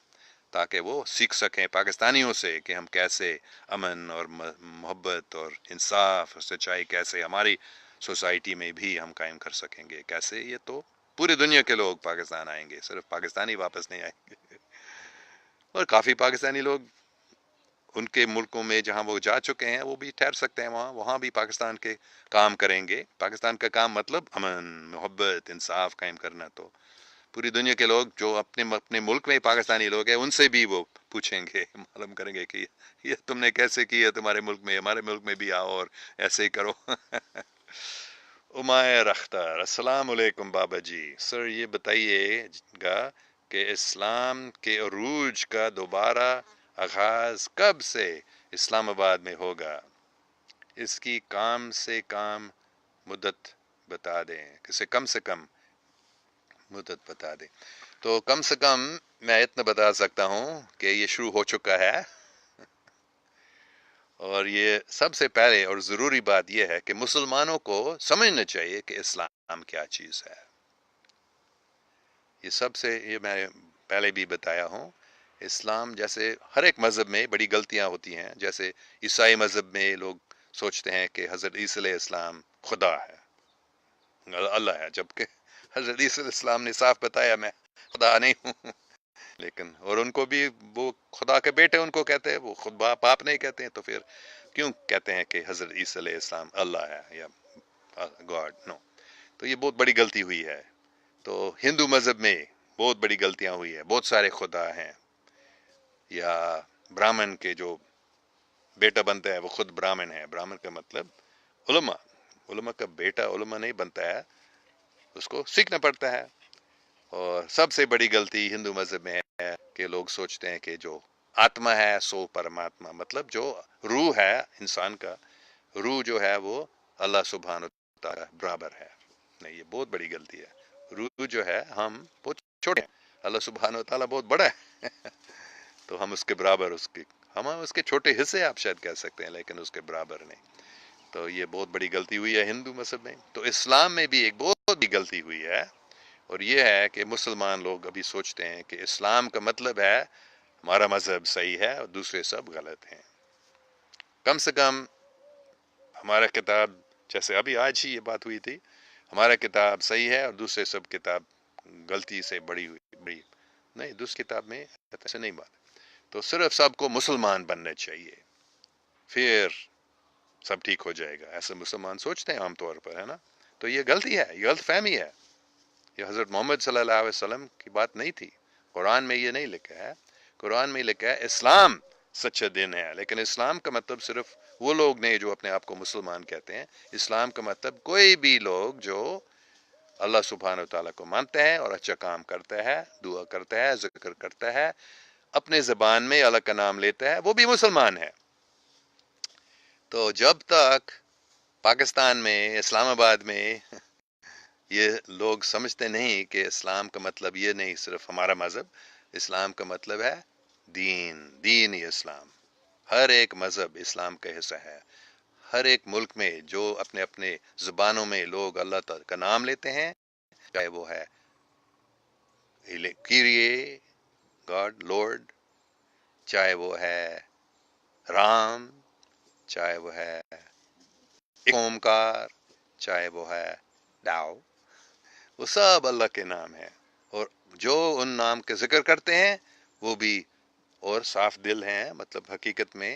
تاکہ وہ سیکھ سکیں پاکستانیوں سے کہ ہم کیسے امن اور محبت اور انصاف اور سچائی کیسے ہماری سوسائٹی میں بھی ہم قائم کر سکیں گے. کیسے؟ یہ تو پوری دنیا کے لوگ پاکستان آئیں گے، صرف پاکستانی واپس نہیں آئیں گے. اور کافی پاکستانی لوگ ان کے ملکوں میں جہاں وہ جا چکے ہیں وہ بھی ٹھہر سکتے ہیں، وہاں بھی پاکستان کے کام کریں گے. پاکستان کا کام مطلب امن، محبت، انصاف قائم کرنا. تو پوری دنیا کے لوگ جو اپنے ملک میں پاکستانی لوگ ہیں ان سے بھی وہ پوچھیں گے، معلوم کریں گے کہ یہ تم نے کیسے کیا تمہارے ملک میں، ہمارے ملک میں بھی آؤ اور ایسے ہی کرو. عمیر اختر، السلام علیکم بابا جی. سر یہ بتائیے گا کہ اسلام کے عروج کا دوبارہ آغاز کب سے اسلام آباد میں ہوگا؟ اس کی کم سے کم مدت بتا دیں. کم سے کم مدت بتا دیں. تو کم سے کم میں اتنا بتا سکتا ہوں کہ یہ شروع ہو چکا ہے. اور یہ سب سے پہلے اور ضروری بات یہ ہے کہ مسلمانوں کو سمجھنا چاہیے کہ اسلام کیا چیز ہے. یہ میں پہلے بھی بتایا ہوں. اسلام جیسے ہر ایک مذہب میں بڑی غلطیاں ہوتی ہیں. جیسے عیسائی مذہب میں لوگ سوچتے ہیں کہ حضرت عیسی علیہ السلام خدا ہے، اللہ ہے، جبکہ حضرت عیسی علیہ السلام نے صاف بتایا میں خدا نہیں ہوں. لیکن اور ان کو بھی وہ خدا کے بیٹے ان کو کہتے ہیں، وہ خود باپ نہیں کہتے ہیں. تو پھر کیوں کہتے ہیں کہ حضرت عیسی علیہ السلام اللہ ہے یا گاڈ؟ نو. تو یہ بہت بڑی غلطی ہوئی ہے. تو ہندو مذہب میں بہت بڑی غلطیاں ہوئی ہیں، بہت سارے خدا ہیں. یا برہمن کے جو بیٹا بنتا ہے وہ خود برہمن ہے. برہمن کا مطلب علماء کا بیٹا علماء نہیں بنتا ہے، اس کو سیکھنا پڑتا ہے. اور سب سے بڑی غلطی ہندو مذہب میں ہے کہ لوگ سوچتے ہیں کہ جو آتما ہے سو پرماتما، مطلب جو روح ہے انسان کا، روح جو ہے وہ اللہ سبحانہ تعالیٰ برابر ہے. نہیں، یہ بہت بڑی غلطی ہے. روح جو ہے ہم بہت چھوٹے ہیں، اللہ سبحانہ تعالیٰ بہت بڑا ہے. تو ہم اس کے برابر، ہم اس کے چھوٹے حصے آپ شاید کہہ سکتے ہیں، لیکن اس کے برابر نہیں. تو یہ بہت بڑی غلطی ہوئی ہے ہندو مذہب میں. تو اسلام میں بھی ایک بہت بڑی غلطی ہوئی ہے، اور یہ ہے کہ مسلمان لوگ ابھی سوچتے ہیں کہ اسلام کا مطلب ہے ہمارا مذہب صحیح ہے اور دوسرے سب غلط ہیں. کم سے کم ہمارا کتاب، جیسے ابھی آج ہی یہ بات ہوئی تھی، ہمارا کتاب صحیح ہے اور دوسرے سب کتاب غلطی سے بڑی نہیں. دوسری کتاب میں ایسے نہیں بات. تو صرف سب کو مسلمان بننا چاہیے، پھر سب ٹھیک ہو جائے گا، ایسے مسلمان سوچتے ہیں عام طور پر، ہے نا. تو یہ غلطی ہے، یہ غلط فہمی ہے. یہ حضرت محمد صلی اللہ علیہ وسلم کی بات نہیں تھی. قرآن میں یہ نہیں لکھا ہے. قرآن میں لکھا ہے اسلام سچا دین ہے، لیکن اسلام کا مطلب صرف وہ لوگ نہیں جو اپنے آپ کو مسلمان کہتے ہیں. اسلام کا مطلب کوئی بھی لوگ جو اللہ سبحانہ و تعالیٰ کو مانتا ہے اور اچھا کام کرتا ہے، دعا کرتا ہے، ذکر کرتا ہے، اپنے زبان میں اللہ کا نام لیتا ہے، وہ بھی مسلمان ہے. تو جب تک پاکستان میں، اسلام آباد میں یہ لوگ سمجھتے نہیں کہ اسلام کا مطلب یہ نہیں صرف ہمارا مذہب، اسلام کا مطلب ہے دین ہی اسلام. ہر ایک مذہب اسلام کا حصہ ہے. ہر ایک ملک میں جو اپنے اپنے زبانوں میں لوگ اللہ تعالیٰ کا نام لیتے ہیں، چاہے وہ ہے کیریے گاڈ لارڈ، چاہے وہ ہے رام، چاہے وہ ہے اومکار، چاہے وہ ہے ڈاؤ، وہ سب اللہ کے نام ہیں. اور جو ان نام کے ذکر کرتے ہیں وہ بھی اور صاف دل ہیں، مطلب حقیقت میں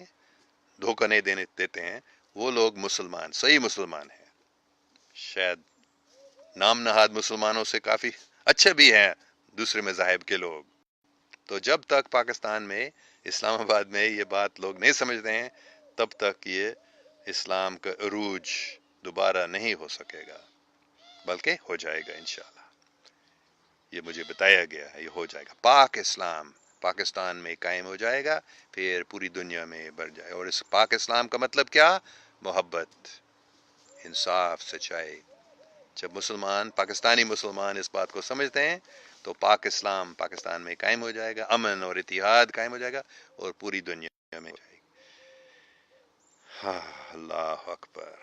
دھوکہ نہیں دیتے ہیں، وہ لوگ مسلمان، صحیح مسلمان ہیں. شاید نام نہاد مسلمانوں سے کافی اچھے بھی ہیں دوسرے مذاہب کے لوگ. تو جب تک پاکستان میں، اسلام آباد میں یہ بات لوگ نہیں سمجھتے ہیں، تب تک یہ اسلام کا عروج دوبارہ نہیں ہو سکے گا، بلکہ ہو جائے گا انشاءاللہ. یہ مجھے بتایا گیا ہے، یہ ہو جائے گا. پاک اسلام پاکستان میں قائم ہو جائے گا، پھر پوری دنیا میں بڑھ جائے. اور اس پاک اسلام کا مطلب کیا؟ محبت، انصاف، سچائی. جب پاکستانی مسلمان اس بات کو سمجھتے ہیں تو پاک اسلام پاکستان میں قائم ہو جائے گا، امن اور اتحاد قائم ہو جائے گا، اور پوری دنیا میں جائے گی. اللہ اکبر.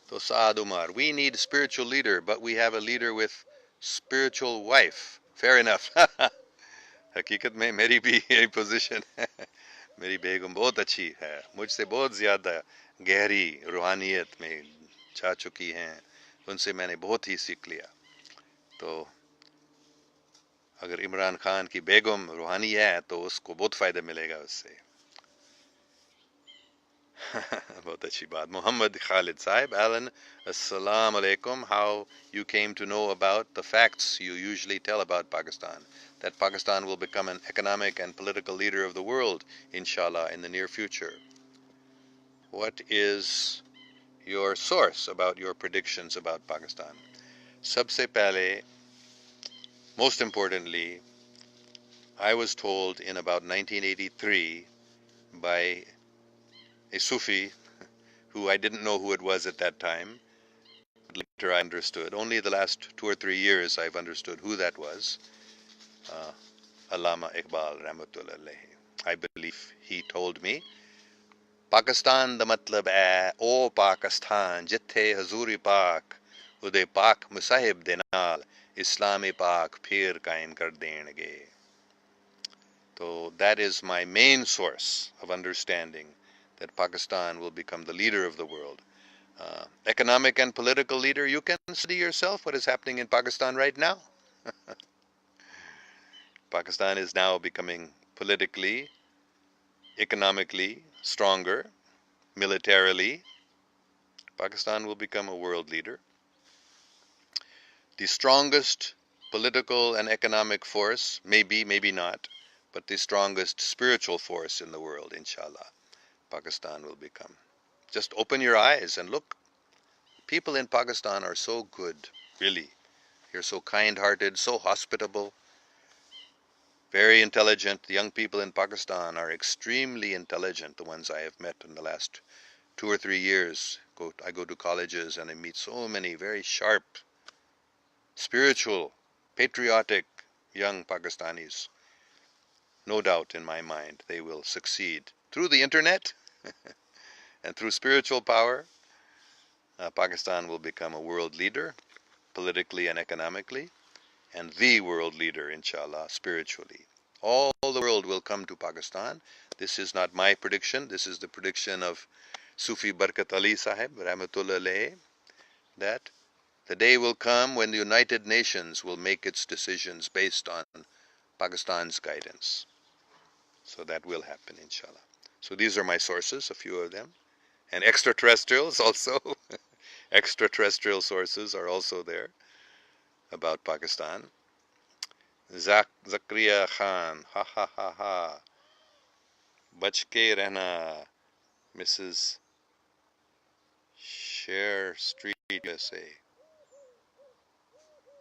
تو سعد عمر, we need a spiritual leader, but we have a leader with spiritual wife. Fair enough. حقیقت میں میری بھی یہی پوزیشن ہے. میری بیگم بہت اچھی ہے، مجھ سے بہت زیادہ گہری روحانیت میں جا چکی ہیں. ان سے میں نے بہت ہی سیکھ لیا. تو اگر عمران خان کی بیگم روحانی ہے تو اس کو بہت فائدہ ملے گا اس سے. بہت اچھی بات. محمد خالد صاحب, Alan, Assalamu alaikum. How you came to know about the facts you usually tell about Pakistan, that Pakistan will become an economic and political leader of the world, inshallah, in the near future. What is your source about your predictions about Pakistan? سب سے پہلے, most importantly, I was told in about 1983 by a Sufi who I didn't know who it was at that time. Later I understood. Only the last 2 or 3 years I've understood who that was. Allama Iqbal Rahmatullah alayhi. I believe he told me, Pakistan da matlab hai, O Pakistan, jithe Hazuri Pak, ude Pak Musahib de naal, Islam-e Pak phir qaim kar denge. So that is my main source of understanding that Pakistan will become the leader of the world. Economic and political leader, you can study yourself what is happening in Pakistan right now. Pakistan is now becoming politically, economically stronger, militarily. Pakistan will become a world leader. The strongest political and economic force, maybe, maybe not, but the strongest spiritual force in the world, inshallah, Pakistan will become. Just open your eyes and look. People in Pakistan are so good, really. You're so kind-hearted, so hospitable, very intelligent. The young people in Pakistan are extremely intelligent, the ones I have met in the last 2 or 3 years. I go to colleges and I meet so many very sharp, spiritual, patriotic young Pakistanis. No doubt in my mind they will succeed. Through the internet and through spiritual power, Pakistan will become a world leader, politically and economically, and the world leader, inshaAllah, spiritually. All the world will come to Pakistan. This is not my prediction. This is the prediction of Sufi Barkat Ali Sahib, Rahmatullah alayhi, that the day will come when the United Nations will make its decisions based on Pakistan's guidance. So that will happen, inshallah. So these are my sources, a few of them. And extraterrestrials also. Extraterrestrial sources are also there about Pakistan. Zakriya Khan, ha ha ha ha. Bach ke rehna, Mrs. Share Street USA.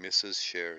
Mrs. Share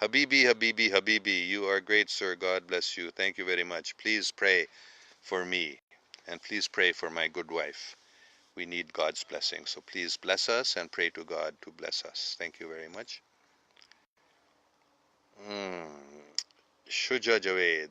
Habibi, Habibi, Habibi, you are great, sir. God bless you. Thank you very much. Please pray for me and please pray for my good wife. We need God's blessing. So please bless us and pray to God to bless us. Thank you very much. Shuja Javed,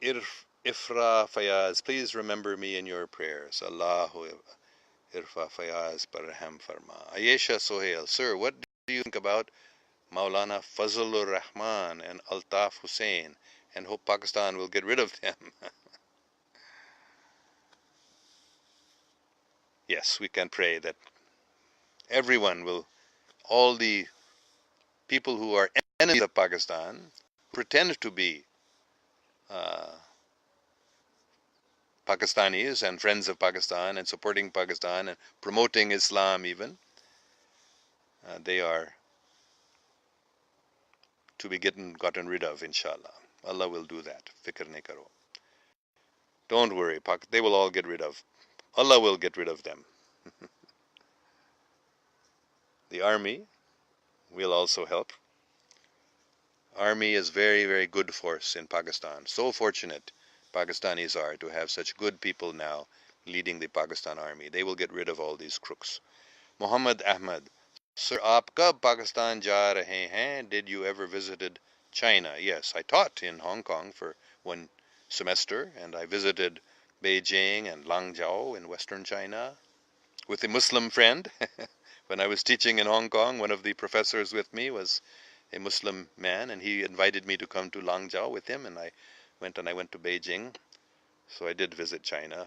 Ifra Fayaz, please remember me in your prayers. Allahu Irfa Fayaz par raham farma. Ayesha Sohail, sir, what do you think about Maulana Fazlur Rahman and Altaf Hussain and hope Pakistan will get rid of them? Yes, we can pray that everyone will, all the people who are enemies of Pakistan, pretend to be Pakistanis and friends of Pakistan and supporting Pakistan and promoting Islam even, they are to be gotten rid of, inshallah. Allah will do that. Fikr nahi karo. Don't worry, they will all get rid of. Allah will get rid of them. The army will also help. Army is very, very good force in Pakistan. So fortunate Pakistanis are to have such good people now leading the Pakistan army. They will get rid of all these crooks. Muhammad Ahmad, sir, aap kab Pakistan ja rahe hain? Did you ever visited China? Yes, I taught in Hong Kong for 1 semester, and I visited Beijing and Langzhou in western China with a Muslim friend. When I was teaching in Hong Kong, one of the professors with me was a Muslim man, and he invited me to come to Langzhou with him, and I went to Beijing. So I did visit China.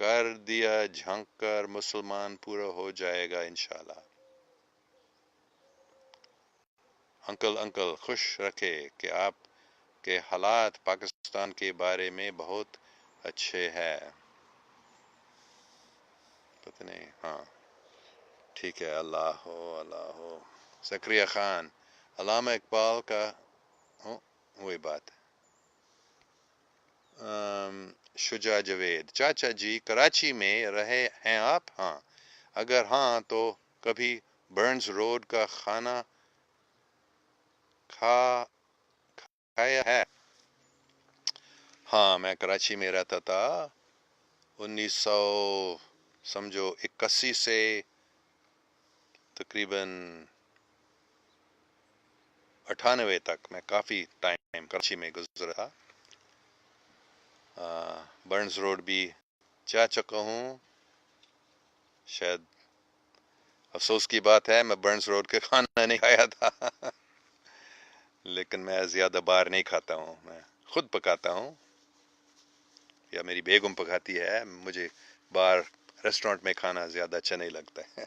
کر دیا جھنک کر مسلمان پورا ہو جائے گا انشاءاللہ. Uncle خوش رکھے کہ آپ کے حالات پاکستان کے بارے میں بہت اچھے ہیں. پتہ نہیں. ہاں ٹھیک ہے. اللہ ہو. زکریا خان. علامہ اقبال کا وہی بات. شجاع جاوید. چاچا جی کراچی میں رہے ہیں آپ؟ ہاں. اگر ہاں تو کبھی برنز روڈ کا کھانا کھایا ہے؟ ہاں میں کراچی میں رہتا تھا 1981 سے تقریباً 98 تک. میں کافی ٹائم کراچی میں گزرا. برنز روڈ بھی جا چکا ہوں. شاید افسوس کی بات ہے میں برنز روڈ کے کھانا نہیں کھایا تھا. لیکن میں زیادہ باہر نہیں کھاتا ہوں. میں خود پکاتا ہوں یا میری بیگم پکاتی ہے. مجھے باہر ریسٹورنٹ میں کھانا زیادہ اچھا نہیں لگتا ہے.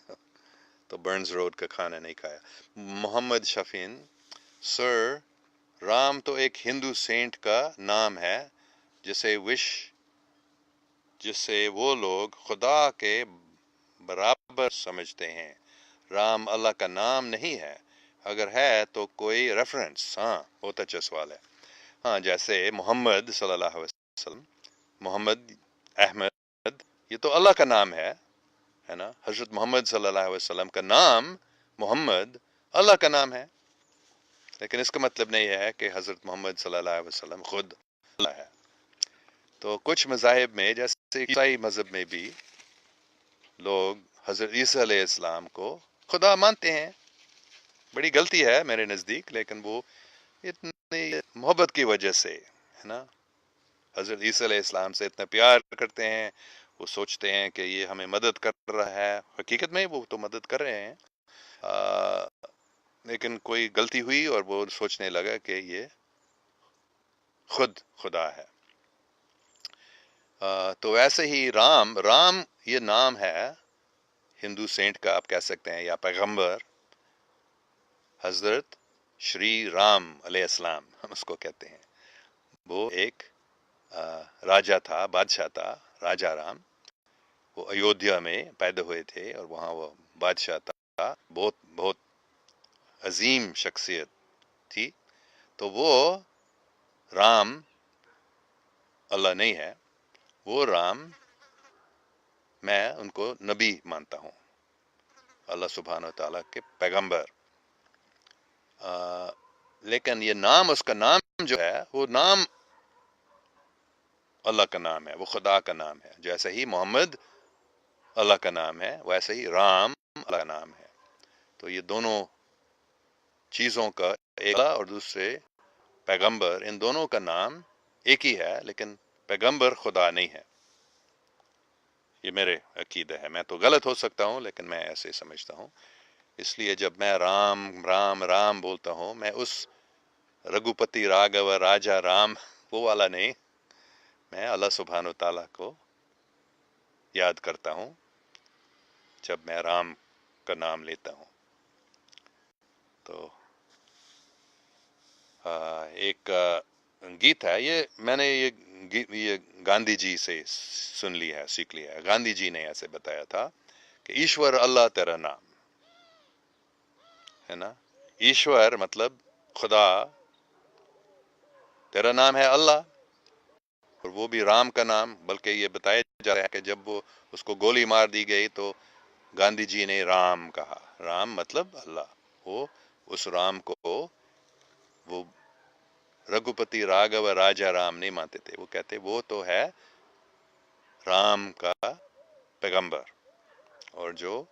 تو برنز روڈ کا کھانا نہیں کھایا. محمد شفین. سر رام تو ایک ہندو سینٹ کا نام ہے جسے وہ لوگ خدا کے برابر سمجھتے ہیں. رام اللہ کا نام نہیں ہے. اگر ہے تو کوئی ریفرنس؟ ہاں بہت اچھا سوال ہے. ہاں جیسے محمد صلی اللہ علیہ وسلم، محمد احمد، یہ تو اللہ کا نام ہے نا. حضرت محمد صلی اللہ علیہ وسلم کا نام محمد اللہ کا نام ہے. لیکن اس کا مطلب نہیں ہے کہ حضرت محمد صلی اللہ علیہ وسلم خود اللہ ہے. تو کچھ مذاہب میں جیسے عیسائی مذہب میں بھی لوگ حضرت عیسیٰ علیہ السلام کو خدا مانتے ہیں. بڑی غلطی ہے میرے نزدیک، لیکن وہ اتنی محبت کی وجہ سے ہے نا. حضرت عیسیٰ علیہ السلام سے اتنا پیار کرتے ہیں، وہ سوچتے ہیں کہ یہ ہمیں مدد کر رہا ہے. حقیقت میں وہ تو مدد کر رہے ہیں، لیکن کوئی غلطی ہوئی اور وہ سوچنے لگا کہ یہ خود خدا ہے. تو ویسے ہی رام یہ نام ہے ہندو سینٹ کا، آپ کہہ سکتے ہیں، یا پیغمبر حضرت شری رام علیہ السلام ہم اس کو کہتے ہیں. وہ ایک راجا تھا، بادشاہ تھا، راجا رام. وہ ایودھیا میں پیدا ہوئے تھے اور وہاں وہ بادشاہ تھا. بہت بہت عظیم شخصیت تھی. تو وہ رام اللہ نہیں ہے. وہ رام میں ان کو نبی مانتا ہوں، اللہ سبحانہ و تعالیٰ کے پیغمبر. لیکن یہ نام، اس کا نام جو ہے وہ نام اللہ کا نام ہے، وہ خدا کا نام ہے. جیسے ہی محمد اللہ کا نام ہے ویسے ہی رام اللہ کا نام ہے. تو یہ دونوں چیزوں کا، ایک اللہ اور دوسرے پیغمبر، ان دونوں کا نام ایک ہی ہے، لیکن پیغمبر خدا نہیں ہے. یہ میرے عقیدہ ہے. میں تو غلط ہو سکتا ہوں لیکن میں ایسے سمجھتا ہوں. اس لیے جب میں رام رام رام بولتا ہوں، میں اس رگھوپتی راگھو راجا رام وہ والا نہیں. میں اللہ سبحانہ و تعالیٰ کو یاد کرتا ہوں جب میں رام کا نام لیتا ہوں. تو ایک گیت ہے، یہ میں نے یہ گاندھی جی سے سن لیا ہے، سیکھ لیا ہے. گاندھی جی نے ایسے بتایا تھا کہ ایشور اللہ تیرا نام ہے نا. ایشور مطلب خدا، تیرا نام ہے اللہ، اور وہ بھی رام کا نام. بلکہ یہ بتایا جا رہا ہے کہ جب وہ اس کو گولی مار دی گئی تو گاندھی جی نے رام کہا. رام مطلب اللہ. وہ اس رام کو وہ رگھوپتی راگھو راجا رام نہیں مانتے تھے. وہ کہتے وہ تو ہے رام کا پیغمبر، اور جو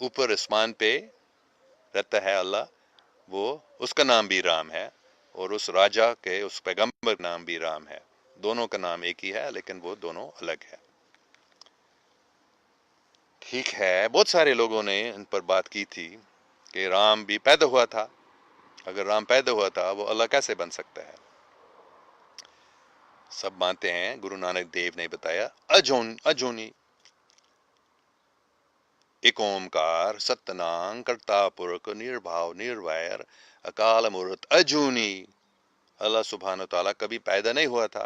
اوپر اسمان پہ رہتا ہے اللہ، وہ اس کا نام بھی رام ہے، اور اس راجا کے، اس پیغمبر کا نام بھی رام ہے. دونوں کا نام ایک ہی ہے لیکن وہ دونوں الگ ہے. ٹھیک ہے. بہت سارے لوگوں نے ان پر بات کی تھی کہ رام بھی پیدا ہوا تھا. اگر رام پیدا ہوا تھا وہ اللہ کیسے بن سکتا ہے؟ سب مانتے ہیں گرو نانک دیو نے بتایا اجونی ایک اومکار ستنانگ کرتا پرک نربھاؤ نرویر اکال مورت اجونی. اللہ سبحانہ تعالیٰ کبھی پیدا نہیں ہوا تھا،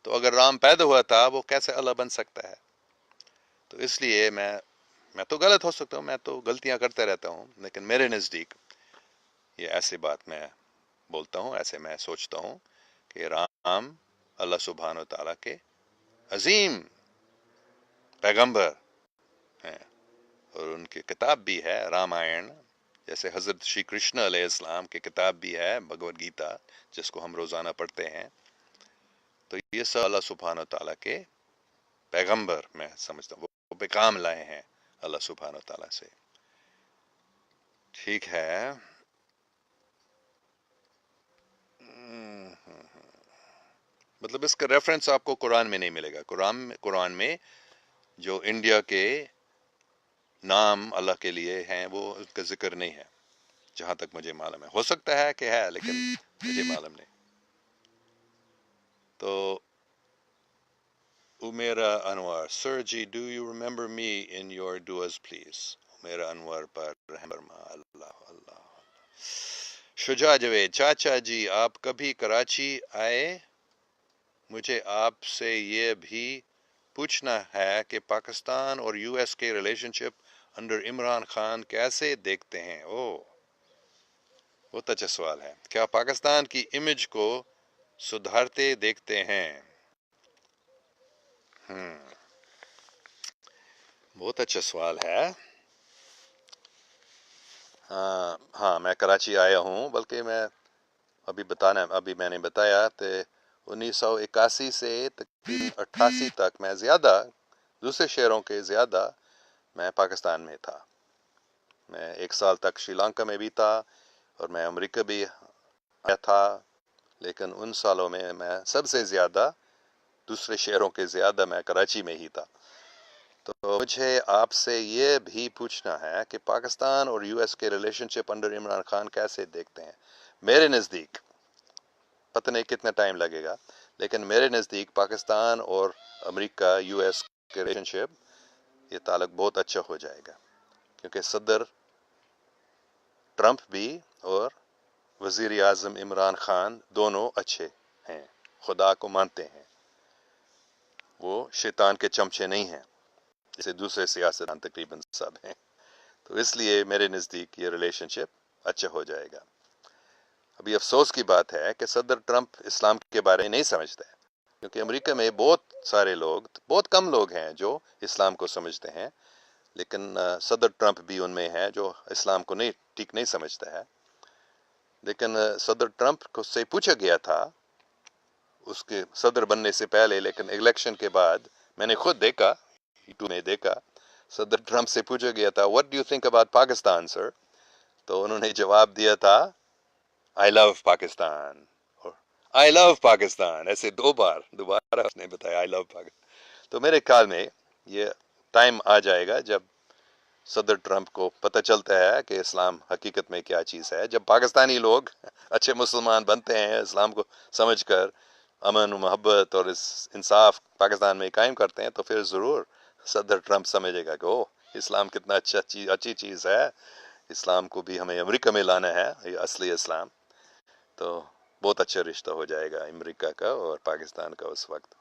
تو اگر رام پیدا ہوا تھا وہ کیسے اللہ بن سکتا ہے؟ تو اس لیے میں تو غلط ہو سکتا ہوں، میں تو غلطیاں کرتے رہتا ہوں، لیکن میرے نزدیک یہ ایسی بات میں بولتا ہوں، ایسے میں سوچتا ہوں کہ رام اللہ سبحانہ تعالیٰ کے عظیم پیغمبر ہیں، اور ان کی کتاب بھی ہے رامائن، جیسے حضرت شری کرشن علیہ السلام کی کتاب بھی ہے بھگوت گیتا، جس کو ہم روزانہ پڑھتے ہیں. تو یہ سب اللہ سبحانہ تعالیٰ کے پیغمبر میں سمجھتا ہوں، وہ پیغام لائے ہیں اللہ سبحانہ تعالیٰ سے. ٹھیک ہے. مطلب اس کا ریفرنس آپ کو قرآن میں نہیں ملے گا. قرآن میں جو انڈیا کے نام اللہ کے لیے ہیں وہ اس کا ذکر نہیں ہے، جہاں تک مجھے معلوم ہے. ہو سکتا ہے کہ ہے، لیکن مجھے معلوم نہیں. تو Amira Anwar sir ji do you remember me in your ڈوز پلیز. امیرا انور پر رحم فرما. اللہ اللہ. شجاع جوید چاچا جی آپ کبھی کراچی آئے؟ مجھے آپ سے یہ بھی پوچھنا ہے کہ پاکستان اور یو ایس کے ریلیشن شپ انڈر عمران خان کیسے دیکھتے ہیں؟ بہت اچھا سوال ہے. کیا پاکستان کی امیج کو سدھارتے دیکھتے ہیں؟ بہت اچھا سوال ہے. ہاں میں کراچی آیا ہوں، بلکہ میں ابھی میں نے بتایا کہ 1981 سے تقریباً 88 تک میں زیادہ دوسرے شہروں کے زیادہ میں پاکستان میں تھا. میں 1 سال تک شری لنکا میں بھی تھا، اور میں امریکہ بھی آیا تھا، لیکن ان سالوں میں سب سے زیادہ دوسرے شہروں کے زیادہ میں کراچی میں ہی تھا. تو مجھے آپ سے یہ بھی پوچھنا ہے کہ پاکستان اور یو ایس کے ریلیشن شپ انڈر عمران خان کیسے دیکھتے ہیں؟ میرے نزدیک، پتہ نہیں کتنا ٹائم لگے گا، لیکن میرے نزدیک پاکستان اور امریکہ یو ایس کے ریلیشن شپ یہ تعلق بہت اچھا ہو جائے گا، کیونکہ صدر ٹرمپ بھی اور وزیر اعظم عمران خان دونوں اچھے ہیں، خدا کو مانتے ہیں، وہ شیطان کے چمچے نہیں ہیں جیسے دوسرے سیاستدان تقریباً سب ہیں. تو اس لیے میرے نزدیک یہ ریلیشن شپ اچھا ہو جائے گا. ابھی افسوس کی بات ہے کہ صدر ٹرمپ اسلام کے بارے میں نہیں سمجھتے ہیں، کیونکہ امریکہ میں بہت سارے لوگ، بہت کم لوگ ہیں جو اسلام کو سمجھتے ہیں، لیکن صدر ٹرمپ بھی ان میں ہے جو اسلام کو ٹھیک نہیں سمجھتا ہے. لیکن صدر ٹرمپ کو سے پوچھا گیا تھا اس کے صدر بننے سے پہلے، لیکن الیکشن کے بعد میں نے خود دیکھا، میں دیکھا، صدر ٹرمپ سے پوچھا گیا تھا what do you think about Pakistan سر؟ تو انہوں نے جواب دیا تھا I love Pakistan, I love Pakistan, ایسے دوبارہ اس نے بتایا I love پاکستان. تو میرے خیال میں یہ ٹائم آ جائے گا جب صدر ٹرمپ کو پتہ چلتا ہے کہ اسلام حقیقت میں کیا چیز ہے. جب پاکستانی لوگ اچھے مسلمان بنتے ہیں، اسلام کو سمجھ کر امن و محبت اور انصاف پاکستان میں قائم کرتے ہیں، تو پھر ضرور صدر ٹرمپ سمجھے گا کہ اسلام کتنا اچھی چیز ہے، اسلام کو بھی ہمیں امریکہ میں لانا ہے، یہ اصلی اسلام. تو بہت اچھا رشتہ ہو جائے گا امریکہ کا اور پاکستان کا اس وقت.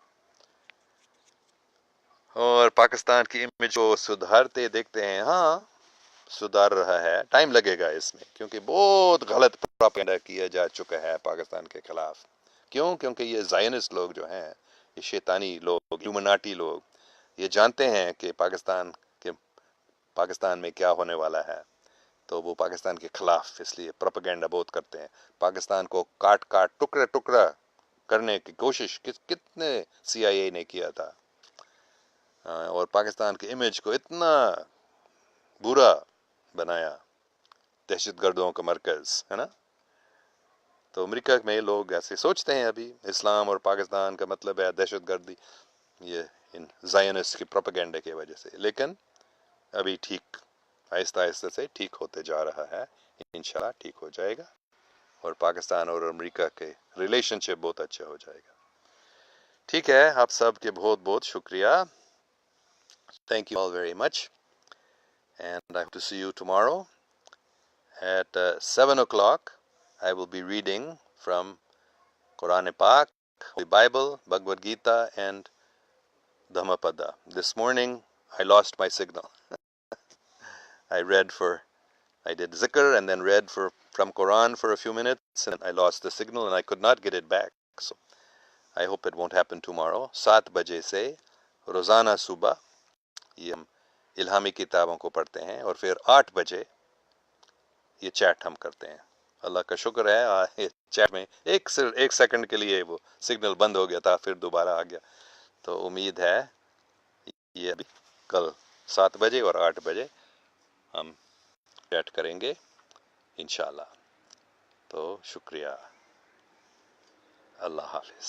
اور پاکستان کی امیج کو سدھارتے دیکھتے ہیں. ہاں سدھار رہا ہے، ٹائم لگے گا اس میں، کیونکہ بہت غلط پروپیگنڈا کیا جا چکا ہے پاکستان کے خلاف. کیونکہ یہ زائنسٹ لوگ جو ہیں، یہ شیطانی لوگ، لومناٹی لوگ، یہ جانتے ہیں کہ پاکستان میں کیا ہونے والا ہے، تو وہ پاکستان کے خلاف اس لیے پروپیگنڈا بہت کرتے ہیں. پاکستان کو کاٹ ٹکڑا کرنے کی کوشش کتنے سی آئی اے نے کیا تھا، اور پاکستان کی امیج کو اتنا برا بنایا، دہشت گردوں کا مرکز ہے نا. تو امریکہ میں لوگ ایسے سوچتے ہیں ابھی، اسلام اور پاکستان کا مطلب ہے دہشت گردی، یہ ان زائنسٹ کی پروپیگنڈا کی وجہ سے. لیکن ابھی ٹھیک آہستہ آہستہ سے ٹھیک ہوتے جا رہا ہے، انشاءاللہ ٹھیک ہو جائے گا، اور پاکستان اور امریکہ کے ریلیشن شپ بہت اچھا ہو جائے گا. ٹھیک ہے، آپ سب کے بہت بہت شکریہ. Thank you all very much. And I hope to see you tomorrow at 7 o'clock. I will be reading from Quran Pak, the Bible, Bhagavad Gita, and Dhammapada. This morning, I lost my signal. I did zikr and then read from Quran for a few minutes, and I lost the signal and I could not get it back. So I hope it won't happen tomorrow. 7 بجے سے روزانہ صبح یہ ہم الہامی کتابوں کو پڑھتے ہیں، اور پھر 8 بجے یہ چیٹ ہم کرتے ہیں. اللہ کا شکر ہے یہ چیٹ میں ایک سیکنڈ کے لیے وہ سگنل بند ہو گیا تھا، پھر دوبارہ آ گیا. تو امید ہے یہ ابھی کل 7 بجے اور 8 بجے ہم چیٹ کریں گے انشاءاللہ. تو شکریہ. اللہ حافظ.